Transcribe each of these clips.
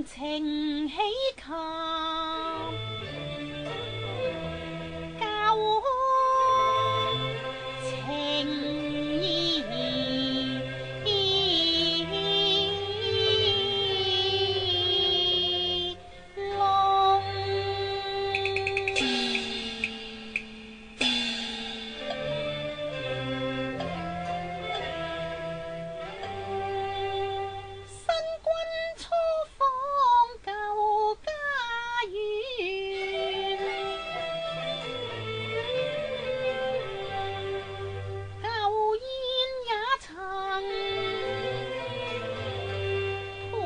情喜琴，教情意濃。新君初訪舊家園，舊煙也曾伴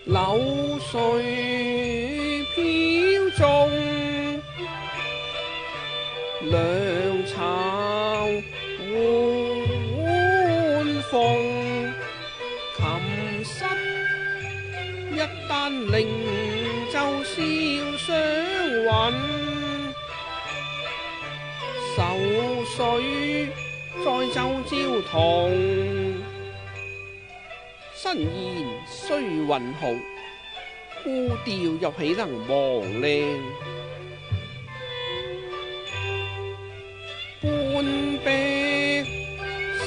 柳絮飄縱，涼巢換鳳，同。新燕雖雲豪，孤調又豈能忘靚？半壁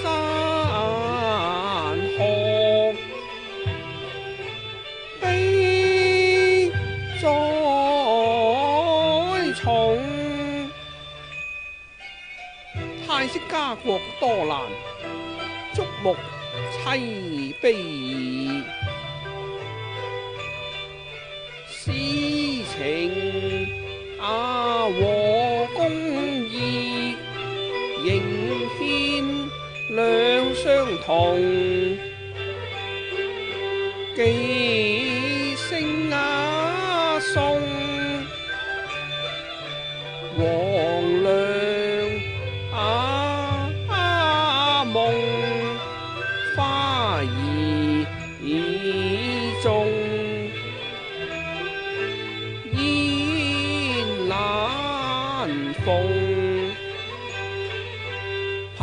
山河，悲在重。泰式家國多難，觸目凄悲。詩情和公義，仍欠兩相同。寄聲送黃粱夢，花兒種，煙難逢。排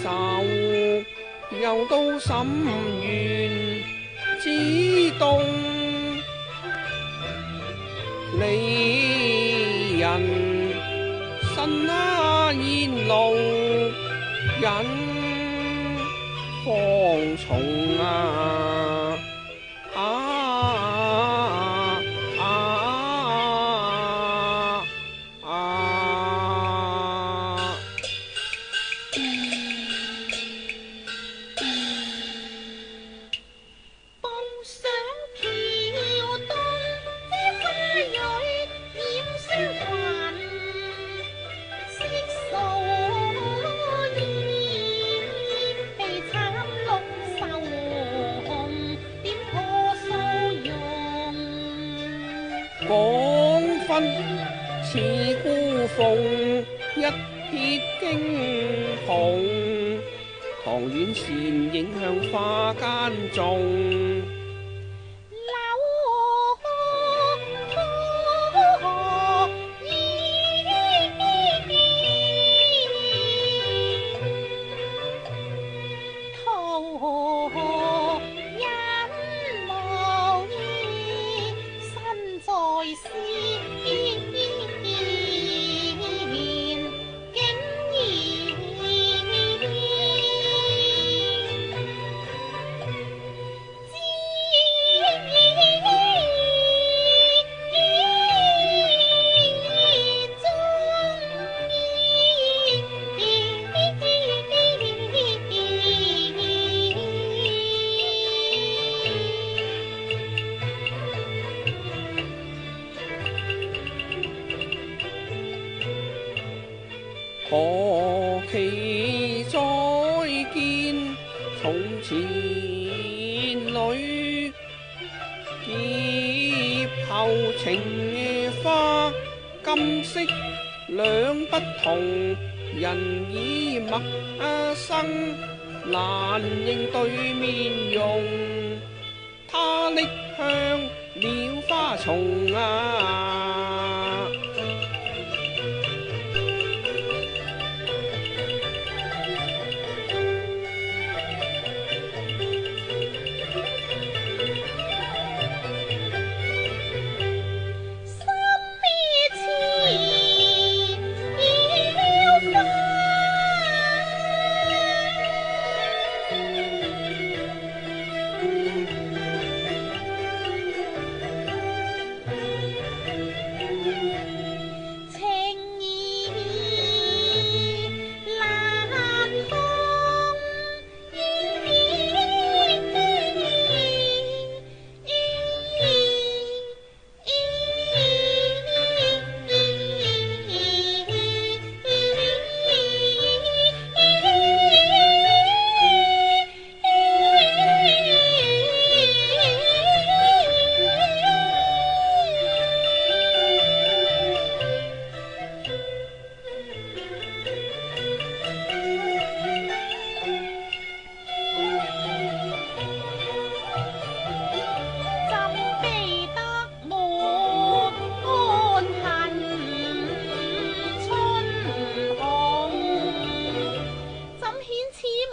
首又到心願之動，離人身煙路引芳叢講分似孤鳳，一祥驚鴻。唐苑倩影向花間種。何期再見從前侶，劫後情花今色兩不同。人已陌生，難認對面容。他溺向了花叢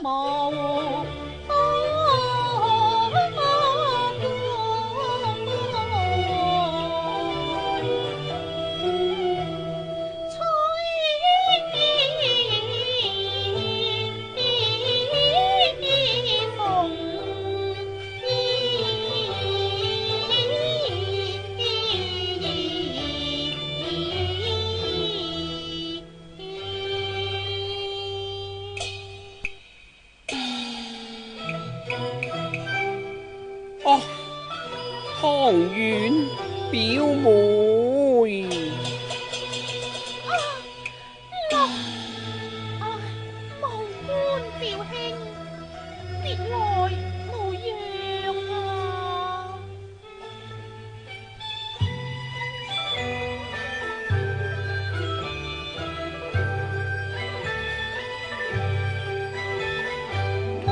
無哦，湯圓表妹，無官表兄，別來無恙啊！今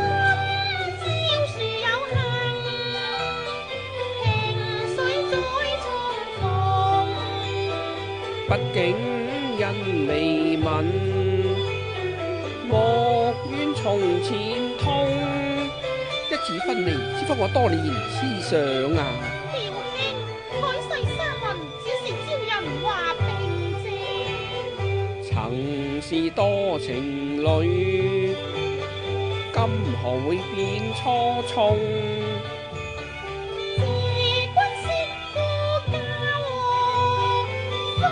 朝樹有幸，萍水載重逢。畢竟因未聞，莫怨從前痛。一次分離，只分我多年思想啊！表兄，海誓山盟，只是招人話平靜。曾是多情侶，今何會變初衷？謝君惜過教我，花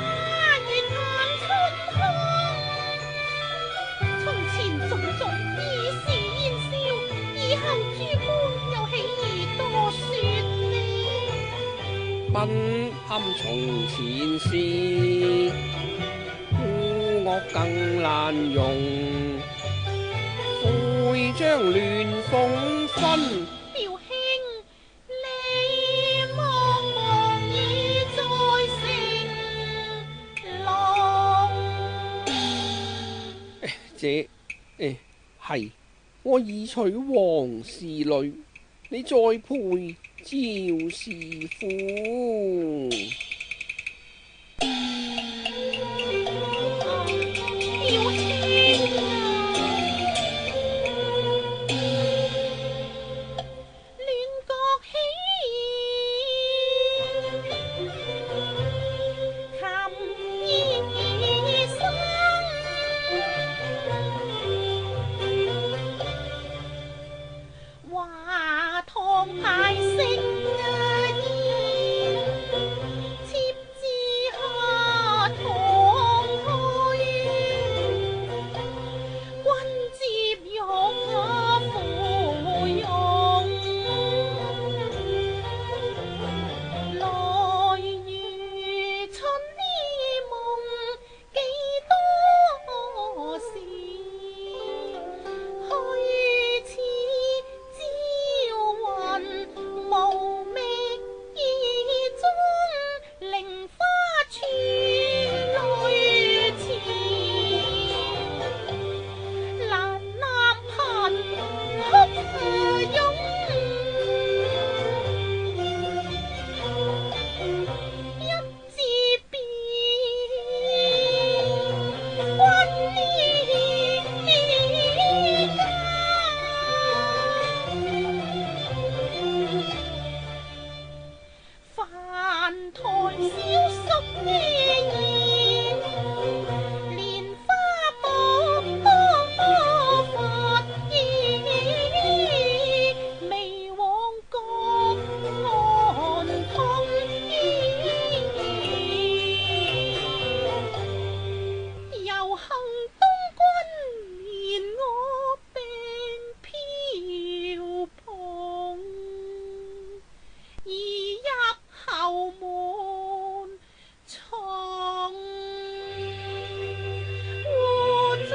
月盼春空。從前種種已是煙消，以後諸般又豈宜多說呢？問堪從前事，故惡更難容。悔將亂鳳分。表兄，你茫茫已在成龍。係我已娶黃氏女，你再配趙氏婦。表兄啊，戀國喜，琴意生。華堂牌色煙，妾至下堂去。君接玉芙蓉，來如春的夢，幾多時？去似朝雲無覓意中，菱花處淚池。蘭南貧哭湧，一字別，君依家。飯台燒熟嘅宴，蓮花薄發意，微往各岸通。猶幸東君憐我病飄蓬，而入後門從湖中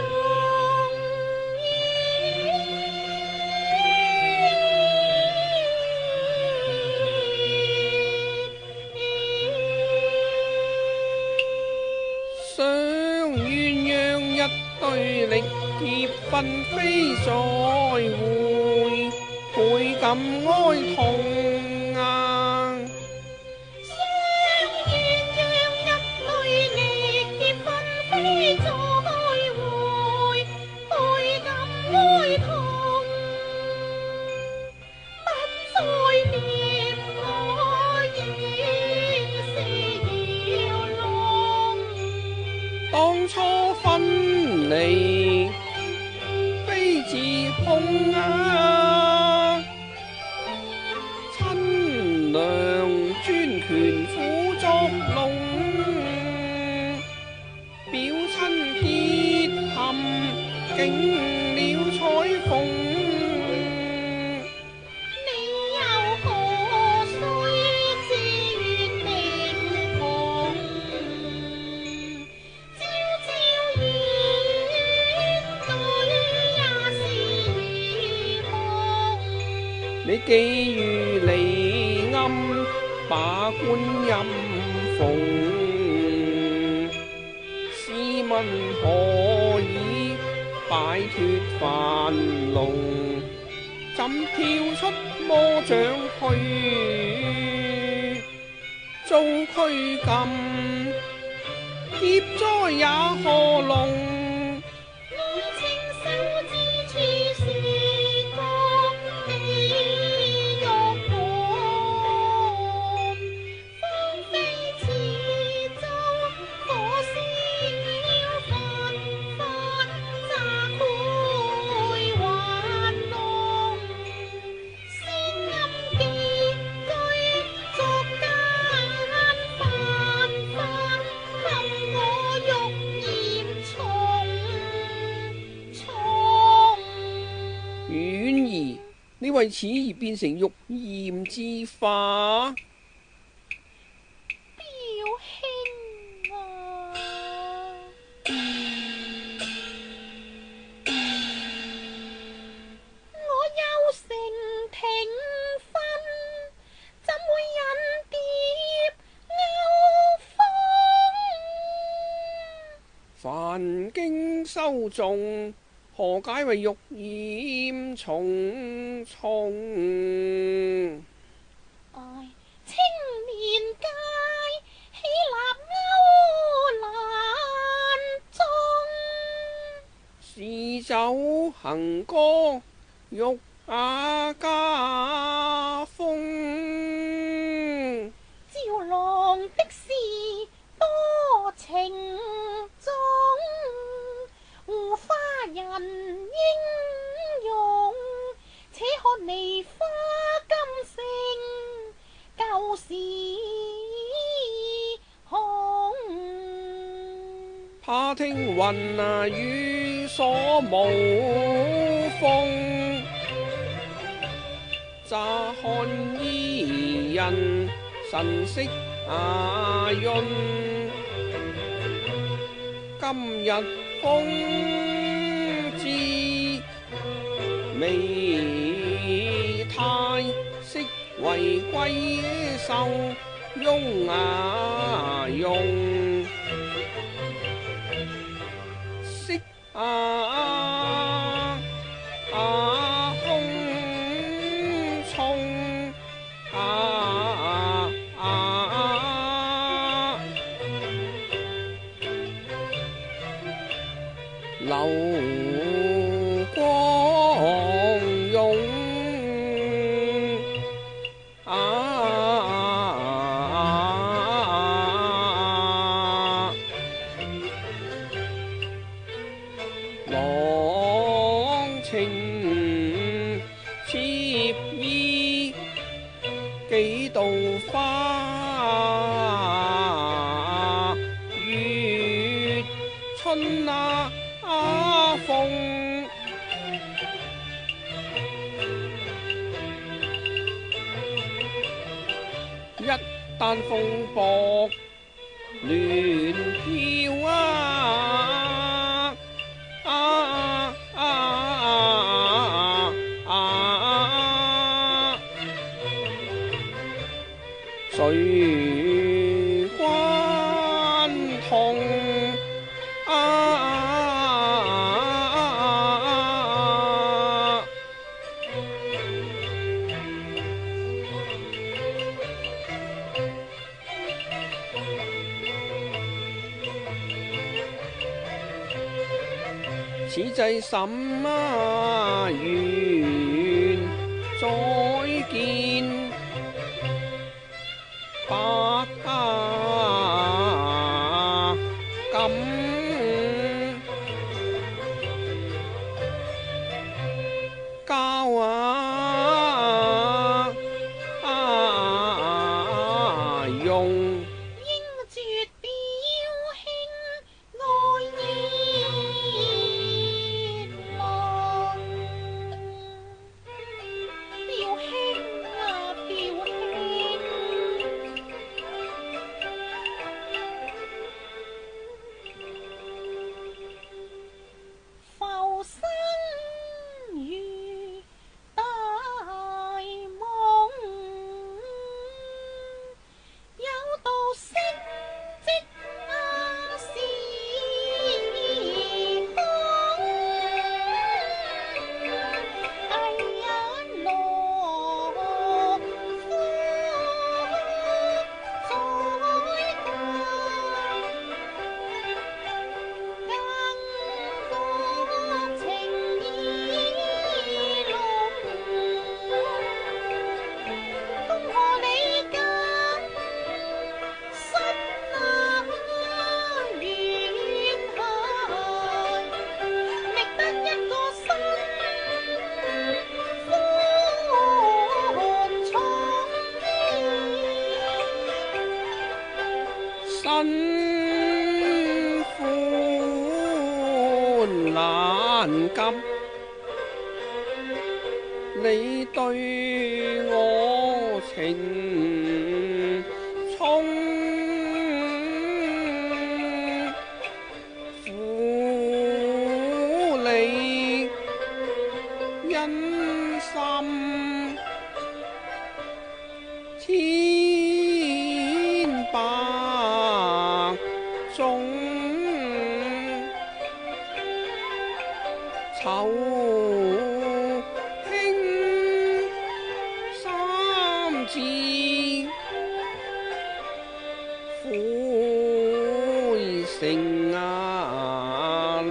想鴛鴦一對力劫分飛再會，倍感哀痛啊！相鴛鴦一對力劫分飛再會，倍感哀痛。紅啊！親娘專權苦作弄，表親結陷竟了彩鳳。你既如離暗把觀音奉，試問何以擺脫樊籠？怎跳出魔掌去遭拘禁？劫災也何龍？你為此而變成玉鹽之花，表兄啊！我又成庭婚，怎會引蝶勾風？凡經修誦，何解為玉染重重？青年界起立勾欄中，試酒行歌欲雅家風。招郎的是多情種，護花人英勇，且看梨花金城舊時紅。怕聽雲雨所無風，乍看伊人神色雅潤。今日風姿媚態，昔為閨秀雍雅容。惜空重流光湧郎情妾意幾度花，月春風。一旦風薄亂飄誰關痛此際甚緣再見，百感急，你對我情重，負你恩心千百種，酬兄三字悔成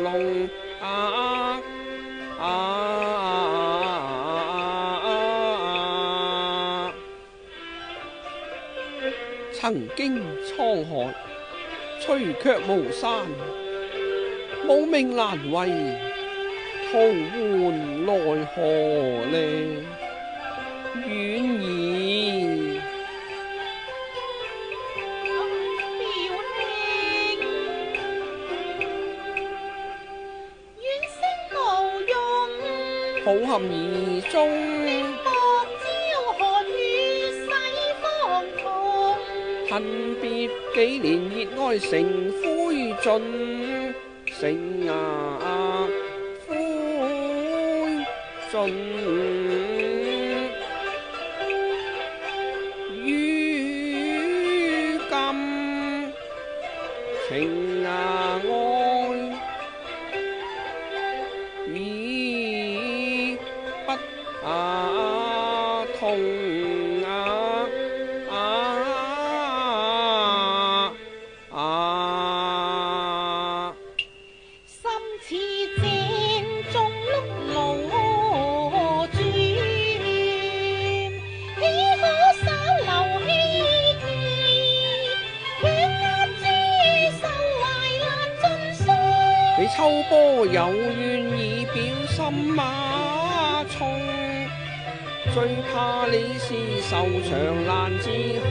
龍曾經滄海，除卻巫山，無命難為，徒喚奈何呢？遠疑表兄，怨聲無用，抱憾而終。莫朝寒雨洗芳痛。恨別幾年，熱愛成灰燼，成灰燼。於今情愛已不同。心似箭中碌羅轉，豈可稍留希冀？強壓諸愁懷難盡訴。你秋波有怨以表心馬從，最怕你是愁腸難自控。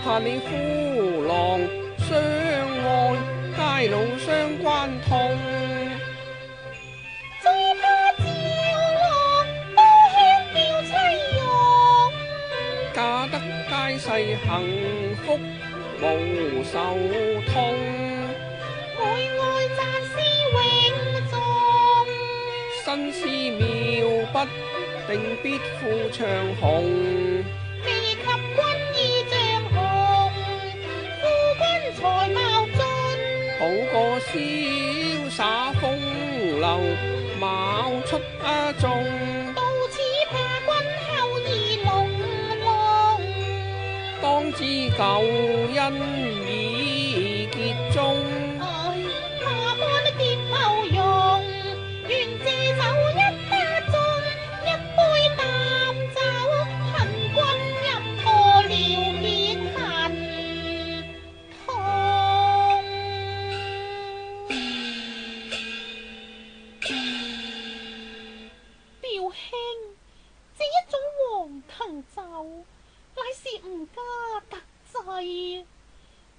怕你夫郎相愛，偕老相關痛。最怕趙郎多香標凄容，嫁得佳世幸福無愁痛。每愛讚詩永頌，新詩妙不定必付長虹。未及君意像紅，夫君才貌俊。好過瀟灑風流貌出眾。到此怕君後意濃濃，當知舊恩已結終。唉，怕看蝶後容，願借酒一打中，一杯淡酒，恨君入破了結恨痛。表兄，這一種黃藤酒，乃是吾家特製，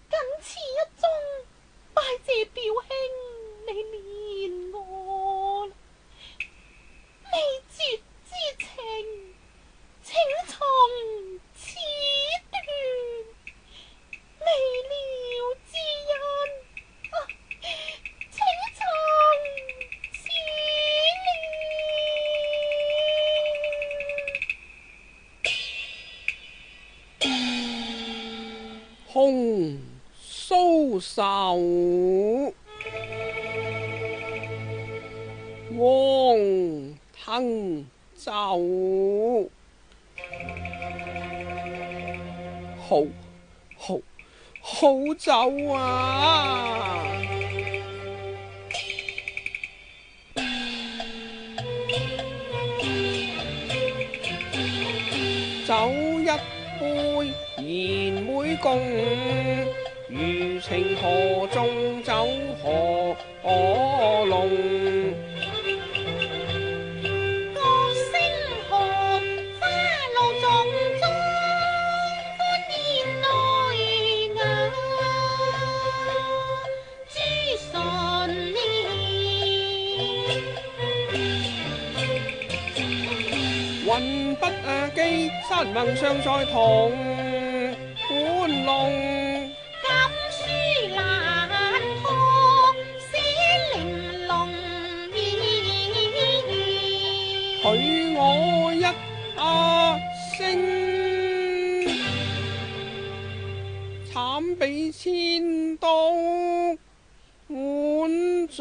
僅此一盅，拜謝表兄你憐我。未絕之情，請從此斷，未了之恩，請從此了。紅酥手，黃藤酒，好酒啊！酒一杯言每共，餘情何縱酒何濃。雲不記，山盟尚在同歡弄。錦書難破寫玲瓏，許我一聲，慘比千刀換盡。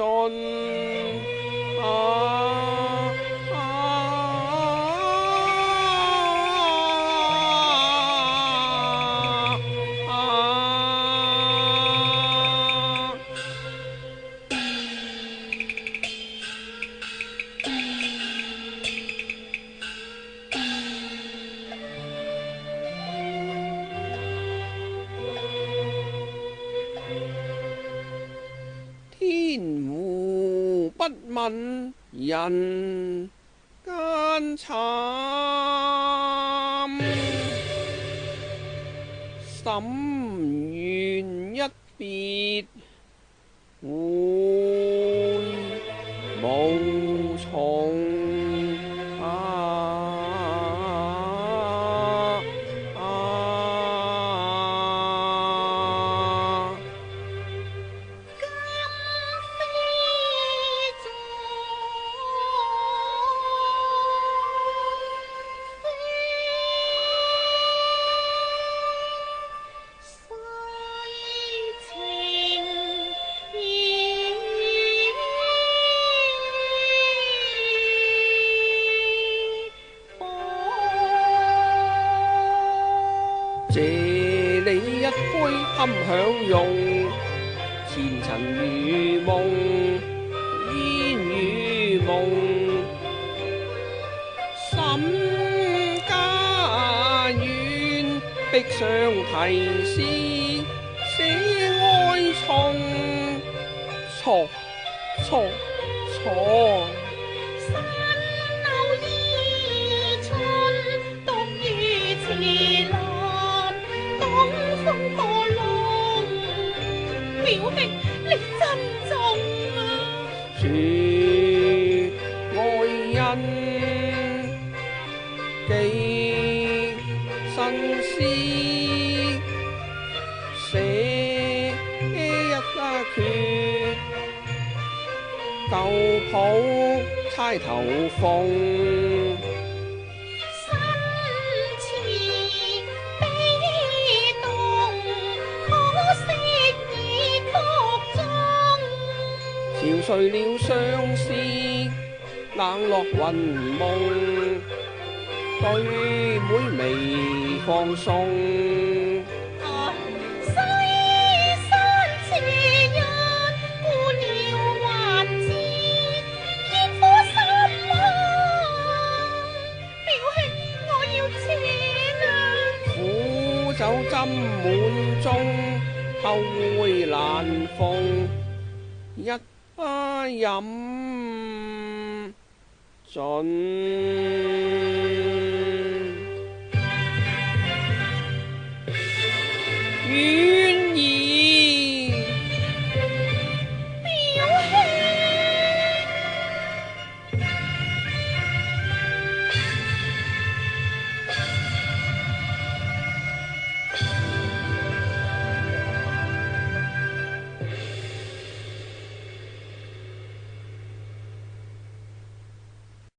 天胡不問人間慘，心願一別會無從。謝你一杯堪享用，前塵如夢，煙與夢。沈家園，壁上題詩寫哀從，錯錯錯。山偶依春，獨於池蘭，東風破浪，表兄你珍重啊！樹愛人記新詩，寫一闕舊譜釵頭鳳。新詞悲動，可惜已曲終。憔悴了相思，冷落雲夢，對妹微放送。西山斜日顧了還知，煙火三表兄我要錢啊！苦酒斟滿盅，後會難逢，一飲盡。